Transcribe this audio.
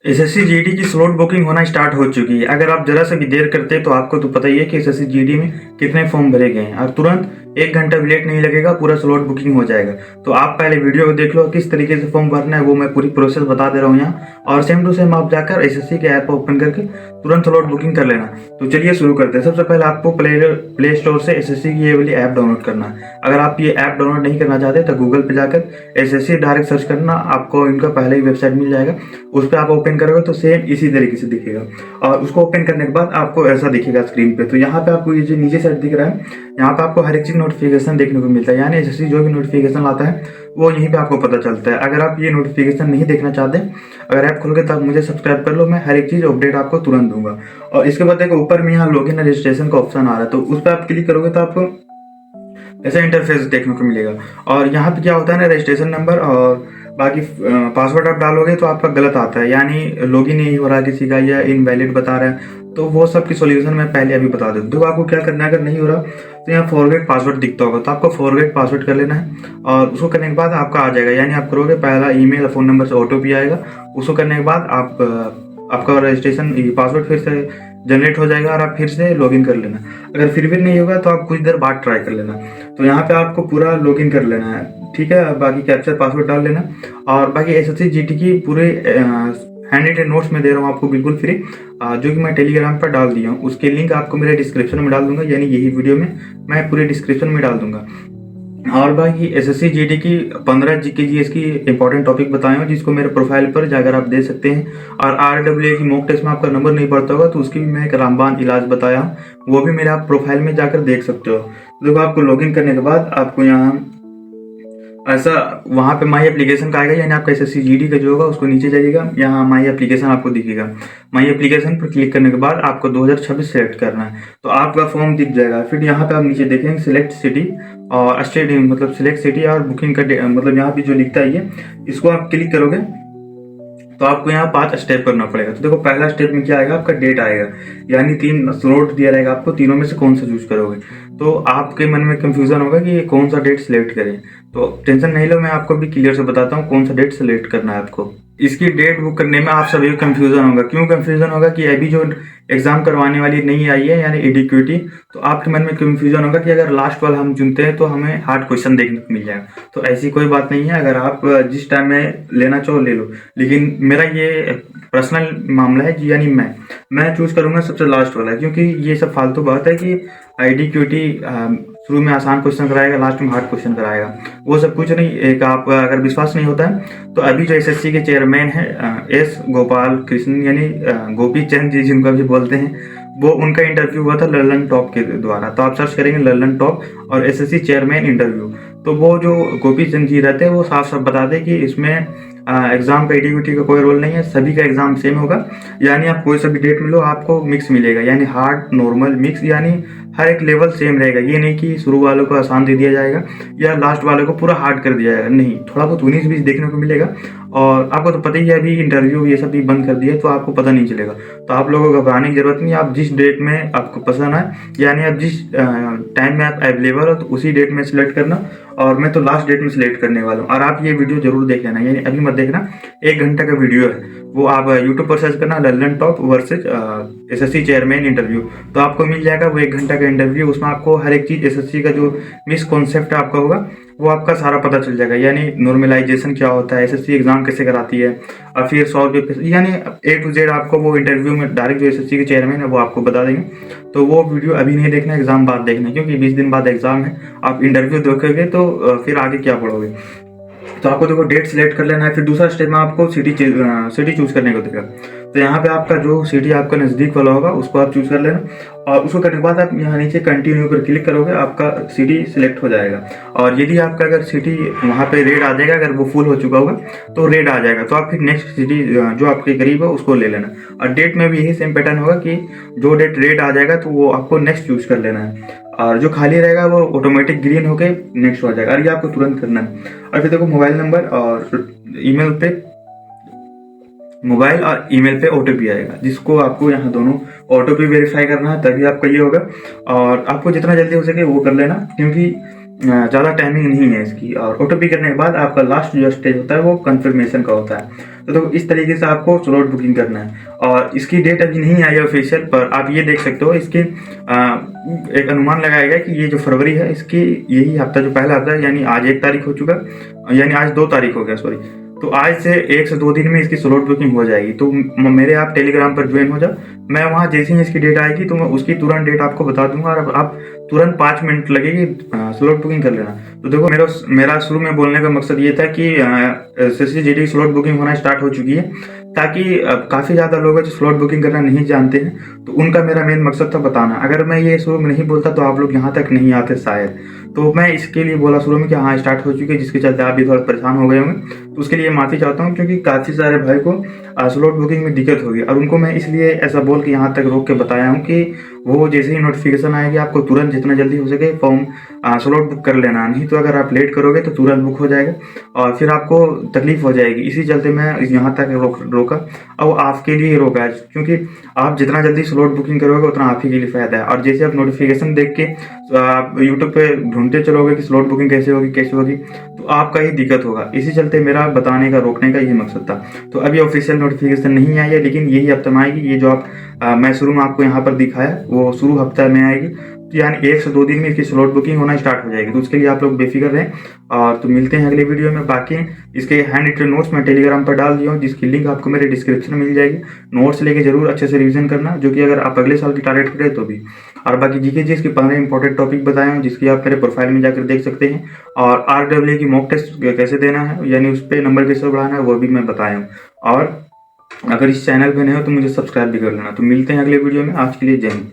SSC GD की slot booking होना start हो चुकी है। अगर आप जरा सा भी देर करते तो आपको तो पता ही है कि एसएससी जीडी में कितने फॉर्म भरे गए हैं और तुरंत 1 घंटा भी लेट नहीं लगेगा, पूरा स्लॉट बुकिंग हो जाएगा। तो आप पहले वीडियो को देख लो किस तरीके से फॉर्म भरना है, वो मैं पूरी प्रोसेस बता दे रहा हूँ यहाँ। और सेम टू सेम आप जाकर एसएससी के ऐप ओपन करके तुरंत स्लॉट बुकिंग कर लेना। तो चलिए शुरू करते हैं। सबसे पहले आपको प्ले स्टोर से एसएससी की ये वाली ऐप डाउनलोड करना है। अगर आप ये ऐप डाउनलोड नहीं करना चाहते तो गूगल पे जाकर एसएससी डायरेक्ट सर्च करना, आपको इनका पहले ही वेबसाइट मिल जाएगा। उस पर आप ओपन करोगे तो सेम इसी तरीके से दिखेगा और उसको ओपन करने के बाद आपको ऐसा दिखेगा स्क्रीन पे। तो यहाँ पे आपको ये जो नीचे साइड दिख रहा है, यहाँ पे आपको हर एक चीज नोटिफिकेशन देखने को मिलता है। यानी एसएससी जो भी नोटिफिकेशन आता है वो यहीं पे आपको पता चलता है। अगर आप ये नोटिफिकेशन नहीं देखना चाहते, अगर ऐप खोल के तब मुझे सब्सक्राइब कर लो, मैं हर एक चीज अपडेट आपको तुरंत दूंगा। और इसके बाद देखो ऊपर में यहाँ लॉगिन रजिस्ट्रेशन का ऑप्शन आ रहा है, तो उस पर आप क्लिक करोगे तो आपको ऐसा इंटरफेस देखने को मिलेगा। और यहाँ पे क्या होता है ना, रजिस्ट्रेशन नंबर और बाकी पासवर्ड आप डालोगे तो आपका गलत आता है, यानी लॉगिन नहीं हो रहा किसी का या इनवैलिड बता रहा है। तो वो सब की सॉल्यूशन मैं पहले अभी बता दूँ। तो आपको क्या करना है, अगर नहीं हो रहा तो यहाँ फॉरगेट पासवर्ड दिखता होगा, तो आपको फॉरगेट पासवर्ड कर लेना है। और उसको करने के बाद आपका आ जाएगा, यानी आप करोगे पहला ईमेल और फोन नंबर से ओटीपी आएगा। उसको करने के बाद आपका रजिस्ट्रेशन पासवर्ड फिर से जनरेट हो जाएगा और आप फिर से लॉगिन कर लेना। अगर फिर भी नहीं होगा तो आप कुछ देर बाद ट्राई कर लेना। तो यहाँ पे आपको पूरा लॉगिन कर लेना है, ठीक है। बाकी कैप्चर पासवर्ड डाल लेना। और बाकी एसएससी जीडी की पूरे हैंड रिटेन नोट्स में दे रहा हूँ आपको बिल्कुल फ्री, जो कि मैं टेलीग्राम पर डाल दिया हूँ। उसके लिंक आपको मेरे डिस्क्रिप्शन में डाल दूंगा, यानी यही वीडियो में मैं पूरे डिस्क्रिप्शन में डाल दूंगा। और बाकी एसएससी जीडी की 15 जीके जीएस की इंपॉर्टेंट टॉपिक बताए हो, जिसको मेरे प्रोफाइल पर जाकर आप दे सकते हैं। और आरडब्ल्यूए की मॉक टेस्ट में आपका नंबर नहीं बढ़ता होगा तो उसकी भी मैं एक रामबाण इलाज बताया हूँ, वो भी मेरे आप प्रोफाइल में जाकर देख सकते हो। देखो आपको लॉगिन करने के बाद आपको यहाँ ऐसा वहाँ पे माई एप्लीकेशन का आएगा, यानी आपका एसएससी जीडी का जो होगा उसको नीचे जाइएगा, यहाँ माई एप्लीकेशन आपको दिखेगा। माई एप्लीकेशन पर क्लिक करने के बाद आपको 2026 सेलेक्ट करना है, तो आपका फॉर्म दिख जाएगा। फिर यहाँ पे आप नीचे देखेंगे सिलेक्ट सिटी और स्टेट, मतलब सिलेक्ट सिटी और बुकिंग का मतलब यहाँ पे जो लिखता है ये, इसको आप क्लिक करोगे तो आपको यहाँ 5 स्टेप करना पड़ेगा। तो देखो पहला स्टेप में क्या आएगा, आपका डेट आएगा, यानी 3 स्लॉट दिया रहेगा आपको, तीनों में से कौन सा चूज करोगे। तो आपके मन में कंफ्यूजन होगा कि कौन सा डेट सिलेक्ट करें, तो टेंशन नहीं लो, मैं आपको भी क्लियर से बताता हूँ कौन सा डेट सिलेक्ट करना है आपको। इसकी डेट बुक करने में आप सभी को कंफ्यूजन होगा। क्यों कंफ्यूजन होगा कि अभी जो एग्जाम करवाने वाली नहीं आई है, यानी एडिक्यूटी, तो आपके मन में कंफ्यूजन होगा कि अगर लास्ट वाला हम चुनते हैं तो हमें हार्ड क्वेश्चन देखने को मिल जाएगा। तो ऐसी कोई बात नहीं है, अगर आप जिस टाइम में लेना चाहो ले लो। लेकिन मेरा ये पर्सनल मामला है, यानी मैं चूज करूंगा सबसे लास्ट वाला, क्योंकि ये सब फालतू बात है कि आईडीक्यूटी शुरू में आसान क्वेश्चन कराएगा, लास्ट में हार्ड क्वेश्चन कराएगा, वो सब कुछ नहीं। एक आप अगर विश्वास नहीं होता है तो अभी जो एसएससी के चेयरमैन है एस गोपाल कृष्ण, यानी गोपी चंद जी जिनको भी बोलते हैं, वो उनका इंटरव्यू हुआ था लर्लन टॉप के द्वारा। तो आप सर्च करेंगे लर्लन टॉप और एसएससी चेयरमैन इंटरव्यू, तो वो जो गोपी चंद जी रहते हैं वो साफ साफ बताते हैं कि इसमें एग्जाम का एडिक्यूटी का कोई रोल नहीं है, सभी का एग्जाम सेम होगा। यानी आप कोई सा भी डेट मिलो आपको मिक्स मिलेगा, यानी हार्ड नॉर्मल मिक्स, यानी हर एक लेवल सेम रहेगा। ये नहीं कि शुरू वालों को आसान दे दिया जाएगा या लास्ट वालों को पूरा हार्ड कर दिया जाएगा, नहीं, थोड़ा बहुत 19-20 देखने को मिलेगा। और आपको तो पता ही है अभी इंटरव्यू ये सब भी बंद कर दिया, तो आपको पता नहीं चलेगा। तो आप लोगों को घबराने की जरूरत नहीं, आप जिस डेट में आपको पसंद है, यानी आप जिस टाइम में आप अवेलेबल हो तो उसी डेट में सिलेक्ट करना। और मैं तो लास्ट डेट में सिलेक्ट करने वाला हूँ। और आप ये वीडियो जरूर देख लेना, यानी अभी मत देखना, 1 घंटा का वीडियो है, वो आप यूट्यूब पर सर्च करना लर्लन top versus SSC chairman interview, तो आपको मिल जाएगा वो 1 घंटा का इंटरव्यू। उसमें आपको हर एक चीज एसएससी का जो मिस कॉन्सेप्ट आपका होगा वो आपका सारा पता चल जाएगा, यानी नॉर्मलाइजेशन क्या होता है, एसएससी एग्जाम कैसे कराती है, और फिर सॉल्व पेपर, यानी A to Z आपको वो इंटरव्यू में डायरेक्ट जो एसएससी के चेयरमैन है वो आपको बता देंगे। तो वो वीडियो अभी नहीं देखना, एग्जाम बाद देखना, क्योंकि 20 दिन बाद एग्जाम है। आप इंटरव्यू देखोगे तो फिर आगे क्या पढ़ोगे। तो आपको देखो डेट सिलेक्ट कर लेना है। फिर दूसरा स्टेप में आपको सिटी चूज करने को देगा। तो यहाँ पे आपका जो सिटी आपका नज़दीक वाला होगा उसको आप चूज कर लेना, और उसको करने के बाद आप यहाँ नीचे कंटिन्यू पर क्लिक करोगे, आपका सिटी सिलेक्ट हो जाएगा। और यदि आपका अगर सिटी वहाँ पे रेड आ जाएगा, अगर वो फुल हो चुका होगा तो रेड आ जाएगा, तो आप फिर नेक्स्ट सिटी जो आपके करीब है उसको ले लेना। और डेट में भी यही सेम पैटर्न होगा कि जो डेट रेड आ जाएगा तो वो आपको नेक्स्ट चूज कर लेना है, और जो खाली रहेगा वो ऑटोमेटिक ग्रीन होके नेक्स्ट हो जाएगा। और ये आपको तुरंत करना है। और फिर देखो मोबाइल नंबर और ईमेल पे ओटीपी आएगा, जिसको आपको यहाँ दोनों ओटीपी वेरीफाई करना है, तभी आपका ये होगा। और आपको जितना जल्दी हो सके वो कर लेना, क्योंकि ज़्यादा टाइमिंग नहीं है इसकी। और ओटीपी करने के बाद आपका लास्ट जो स्टेज होता है वो कंफर्मेशन का होता है। तो देखो इस तरीके से आपको स्लॉट बुकिंग करना है। और इसकी डेट अभी नहीं आई है ऑफिशियल, पर आप ये देख सकते हो इसकी एक अनुमान लगाया गया कि ये जो फरवरी है इसकी यही हफ्ता जो पहला हफ्ता है, यानी आज 1 तारीख हो चुका, यानी आज 2 तारीख हो गया सॉरी। तो आज से 1 से 2 दिन में इसकी स्लॉट बुकिंग हो जाएगी। तो मेरे आप टेलीग्राम पर ज्वाइन हो जाओ, मैं वहाँ जैसे ही इसकी डेट आएगी तो मैं उसकी तुरंत डेट आपको बता दूंगा और आप तुरंत 5 मिनट लगेगी स्लॉट बुकिंग कर लेना। तो देखो मेरा शुरू में बोलने का मकसद ये था कि SSC/GD स्लॉट बुकिंग होना स्टार्ट हो चुकी है, ताकि काफ़ी ज़्यादा लोग हैं जो स्लॉट बुकिंग करना नहीं जानते हैं, तो उनका मेरा मेन मकसद था बताना। अगर मैं ये शुरू में नहीं बोलता तो आप लोग यहाँ तक नहीं आते शायद। तो मैं इसके लिए बोला शुरू में कि हाँ स्टार्ट हो चुकी है, जिसके चलते आप भी थोड़ा परेशान हो गए होंगे, तो उसके लिए माफ़ी चाहता हूँ, क्योंकि काफ़ी सारे भाई को स्लॉट बुकिंग में दिक्कत होगी और उनको मैं इसलिए ऐसा बोल के यहाँ तक रोक के बताया हूँ कि वो जैसे ही नोटिफिकेशन आएगी आपको तुरंत जितना जल्दी हो सके फॉर्म स्लॉट बुक कर लेना, नहीं तो अगर आप लेट करोगे तो तुरंत बुक हो जाएगा और फिर आपको तकलीफ हो जाएगी। इसी चलते मैं यहाँ तक रोका और आपके लिए रोका है, क्योंकि आप जितना जल्दी स्लॉट बुकिंग करोगे उतना आप ही के लिए फ़ायदा है। और जैसे आप नोटिफिकेशन देख के आप यूट्यूब पे ढूंढते चलोगे कि स्लॉट बुकिंग कैसे होगी, तो आपका ही दिक्कत होगा। इसी चलते मेरा बताने का रोकने का यही मकसद था। तो अभी ऑफिशियल नोटिफिकेशन नहीं आई है, लेकिन यही हफ्ते में आएगी। ये जो मैं शुरू में आपको यहाँ पर दिखाया वो शुरू हफ्ता में आएगी, तो यानी 1 से 2 दिन में इसकी स्लॉट बुकिंग होना स्टार्ट हो जाएगी। तो उसके लिए आप लोग बेफिक्र रहें और तो मिलते हैं अगले वीडियो में। बाकी इसके हैंड रिटन नोट्स मैं टेलीग्राम पर डाल दिया हूँ, जिसकी लिंक आपको मेरे डिस्क्रिप्शन में मिल जाएगी। नोट्स लेके जरूर अच्छे से रिवीजन करना, जो कि अगर आप अगले साल की टारगेट करें तो भी। और बाकी जीके जी इसके 15 इंपॉर्टेंट टॉपिक बताए हैं, जिसकी आप मेरे प्रोफाइल में जाकर देख सकते हैं। और RWA की मॉक टेस्ट कैसे देना है, यानी उस पर नंबर कैसे बढ़ाना है, वो भी मैं बताया हूँ। और अगर इस चैनल पर नए हो तो मुझे सब्सक्राइब भी कर लेना। तो मिलते हैं अगले वीडियो में, आज के लिए जय हिंद।